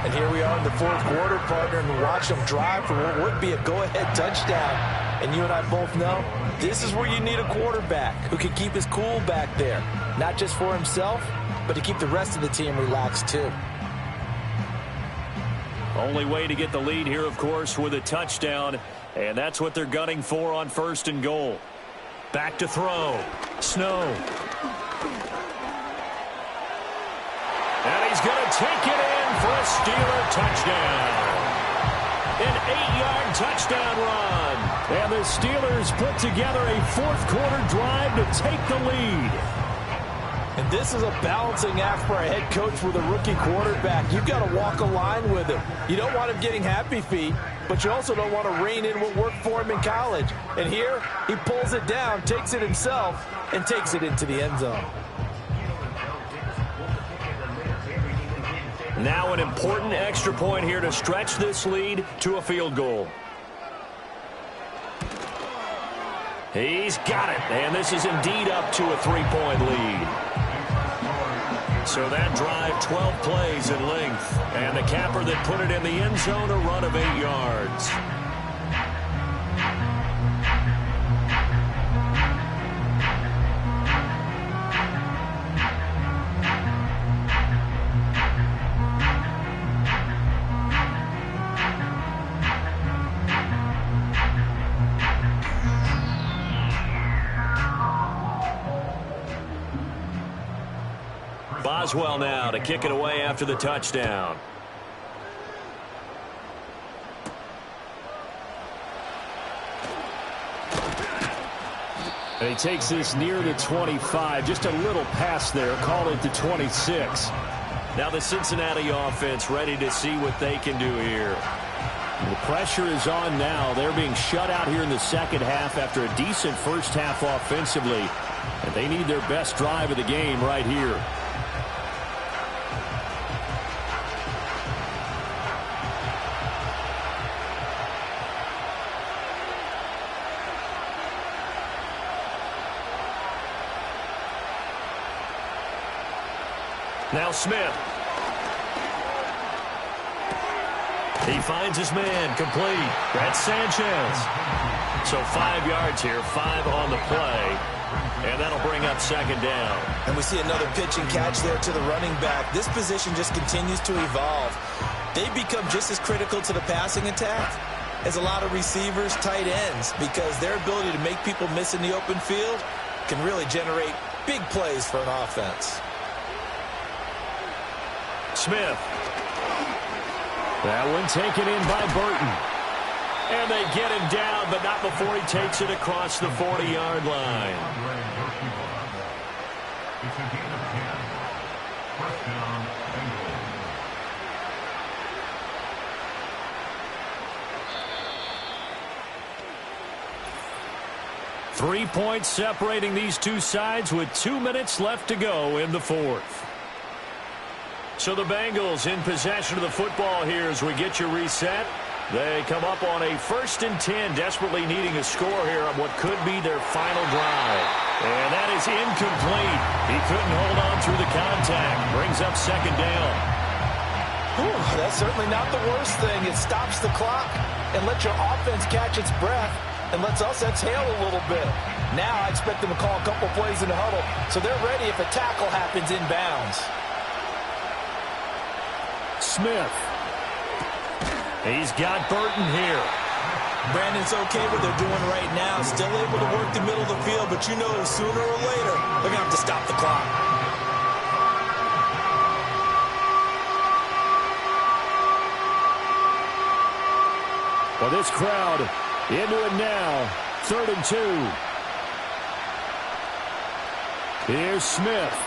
And here we are in the fourth quarter, partner, and watch them drive for what would be a go-ahead touchdown. And you and I both know this is where you need a quarterback who can keep his cool back there. Not just for himself, but to keep the rest of the team relaxed too. Only way to get the lead here, of course, with a touchdown. And that's what they're gunning for on 1st and goal. Back to throw. Snow. And he's is going to take it in for a Steeler touchdown. An 8-yard touchdown run. And the Steelers put together a fourth-quarter drive to take the lead. And this is a balancing act for a head coach with a rookie quarterback. You've got to walk a line with him. You don't want him getting happy feet, but you also don't want to rein in what worked for him in college. And here, he pulls it down, takes it himself, and takes it into the end zone. Now an important extra point here to stretch this lead to a field goal. He's got it, and this is indeed up to a 3-point lead. So that drive, 12 plays in length, and the capper that put it in the end zone, a run of 8 yards. Boswell now to kick it away after the touchdown. And he takes this near the 25. Just a little pass there. Call it the 26. Now the Cincinnati offense ready to see what they can do here. The pressure is on now. They're being shut out here in the second half after a decent first half offensively. And they need their best drive of the game right here. Now Smith. He finds his man complete. That's Sanchez. So 5 yards here, 5 on the play. And that'll bring up second down. And we see another pitch and catch there to the running back. This position just continues to evolve. They become just as critical to the passing attack as a lot of receivers, tight ends, because their ability to make people miss in the open field can really generate big plays for an offense. Smith. That one taken in by Burton. And they get him down, but not before he takes it across the 40-yard line. Three points separating these two sides with 2 minutes left to go in the fourth. So the Bengals in possession of the football here as we get you reset. They come up on a 1st and 10, desperately needing a score here on what could be their final drive. And that is incomplete. He couldn't hold on through the contact. Brings up second down. Whew, that's certainly not the worst thing. It stops the clock and lets your offense catch its breath and lets us exhale a little bit. Now I expect them to call a couple plays in the huddle so they're ready if a tackle happens inbounds. Smith. He's got Burton here. Brandon's okay what they're doing right now. Still able to work the middle of the field, but you know sooner or later they're going to have to stop the clock. Well, this crowd into it now. 3rd and 2. Here's Smith.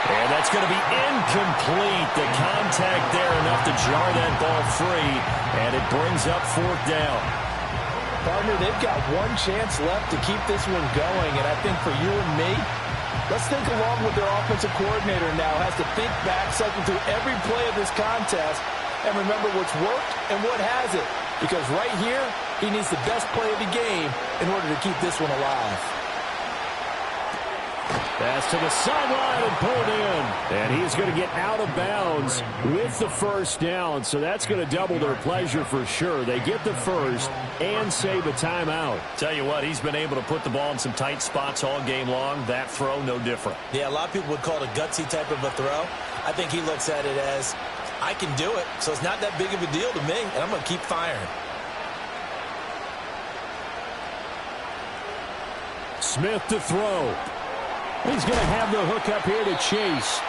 And that's going to be incomplete. The contact there enough to jar that ball free, and it brings up 4th down. Partner, they've got one chance left to keep this one going, and I think for you and me, let's think along with their offensive coordinator now. Has to think back, cycle through every play of this contest, and remember what's worked and what hasn't. Because right here, he needs the best play of the game in order to keep this one alive. Pass to the sideline and pulled in. And he's going to get out of bounds with the first down. So that's going to double their pleasure for sure. They get the first and save a timeout. Tell you what, he's been able to put the ball in some tight spots all game long. That throw, no different. Yeah, a lot of people would call it a gutsy type of a throw. I think he looks at it as, I can do it, so it's not that big of a deal to me, and I'm going to keep firing. Smith to throw. He's going to have the hook up here to Chase.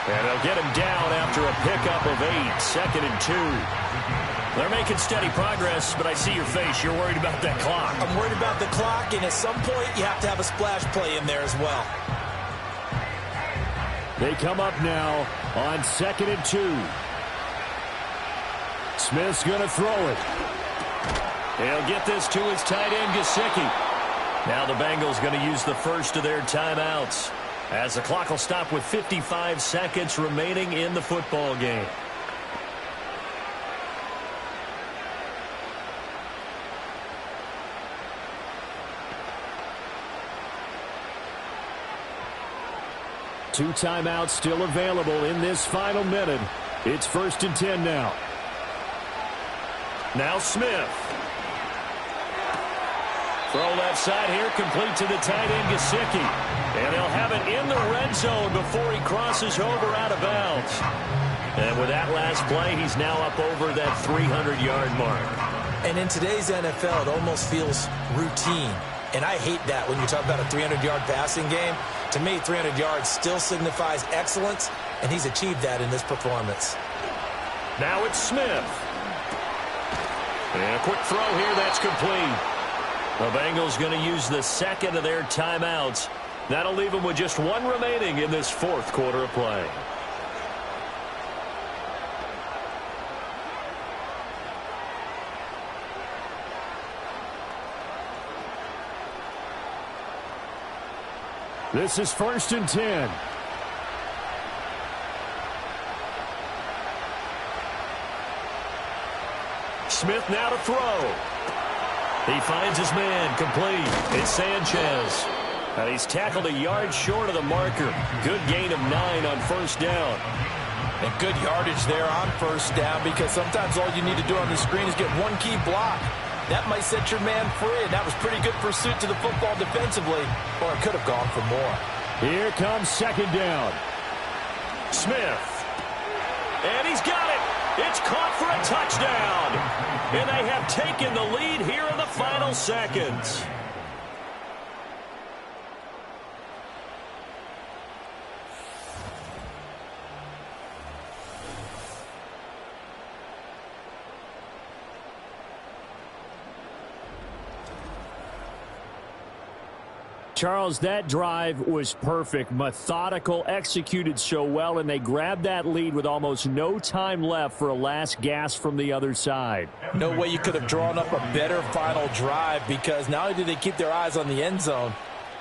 And they'll get him down after a pickup of 8, 2nd and 2. They're making steady progress, but I see your face. You're worried about that clock. I'm worried about the clock, and at some point you have to have a splash play in there as well. They come up now on 2nd and 2. Smith's going to throw it. He'll get this to his tight end, Gesicki. Now the Bengals going to use the first of their timeouts, as the clock will stop with 55 seconds remaining in the football game. Two timeouts still available in this final minute. It's 1st and 10 now. Now Smith. Throw left side here, complete to the tight end, Gesicki. And they'll have it in the red zone before he crosses over out of bounds. And with that last play, he's now up over that 300-yard mark. And in today's NFL, it almost feels routine. And I hate that when you talk about a 300-yard passing game. To me, 300 yards still signifies excellence, and he's achieved that in this performance. Now it's Smith. And a quick throw here, that's complete. The Bengals going to use the second of their timeouts. That'll leave them with just one remaining in this fourth quarter of play. This is 1st and 10. Smith now to throw. He finds his man, complete. It's Sanchez. And he's tackled a yard short of the marker. Good gain of 9 on 1st down. And good yardage there on 1st down, because sometimes all you need to do on the screen is get one key block. That might set your man free, and that was pretty good pursuit to the football defensively, or it could have gone for more. Here comes 2nd down. Smith. And he's got it. It's caught for a touchdown. And they have taken the lead here in the final seconds. Charles, that drive was perfect, methodical, executed so well, and they grabbed that lead with almost no time left for a last gasp from the other side. No way you could have drawn up a better final drive, because not only did they keep their eyes on the end zone,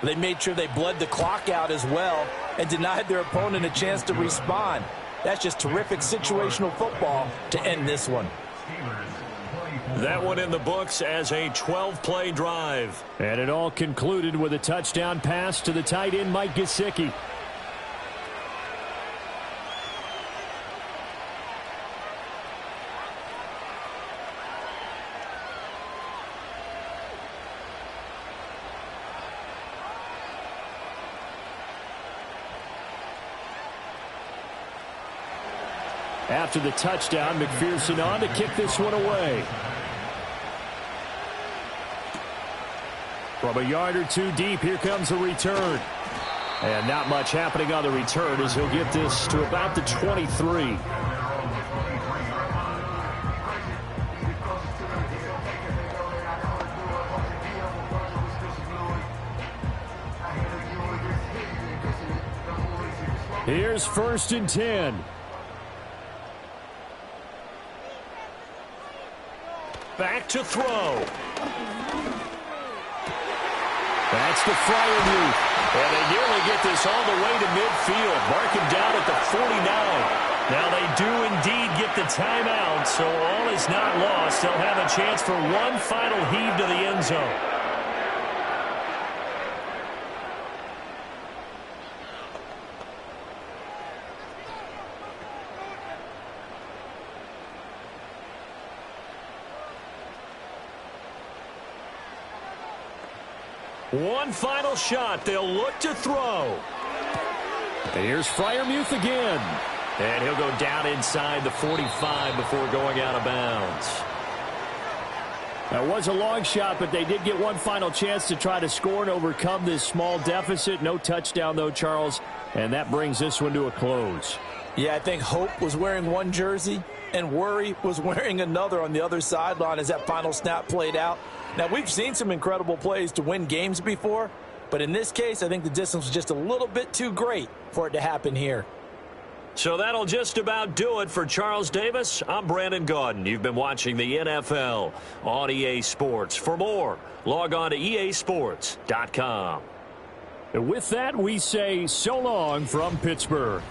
they made sure they bled the clock out as well and denied their opponent a chance to respond. That's just terrific situational football to end this one. That one in the books as a 12-play drive. And it all concluded with a touchdown pass to the tight end, Mike Gesicki. After the touchdown, McPherson on to kick this one away. From a yard or two deep, here comes a return. And not much happening on the return as he'll get this to about the 23. Here's 1st and 10. Back to throw. That's the Freiermuth. And they nearly get this all the way to midfield. Mark him down at the 49. Now they do indeed get the timeout, so all is not lost. They'll have a chance for one final heave to the end zone. One final shot. They'll look to throw. Here's Freiermuth again. And he'll go down inside the 45 before going out of bounds. That was a long shot, but they did get one final chance to try to score and overcome this small deficit. No touchdown, though, Charles, and that brings this one to a close. Yeah, I think hope was wearing one jersey and worry was wearing another on the other sideline as that final snap played out. Now, we've seen some incredible plays to win games before, but in this case, I think the distance was just a little bit too great for it to happen here. So that'll just about do it for Charles Davis. I'm Brandon Gaudin. You've been watching the NFL on EA Sports. For more, log on to easports.com. And with that, we say so long from Pittsburgh.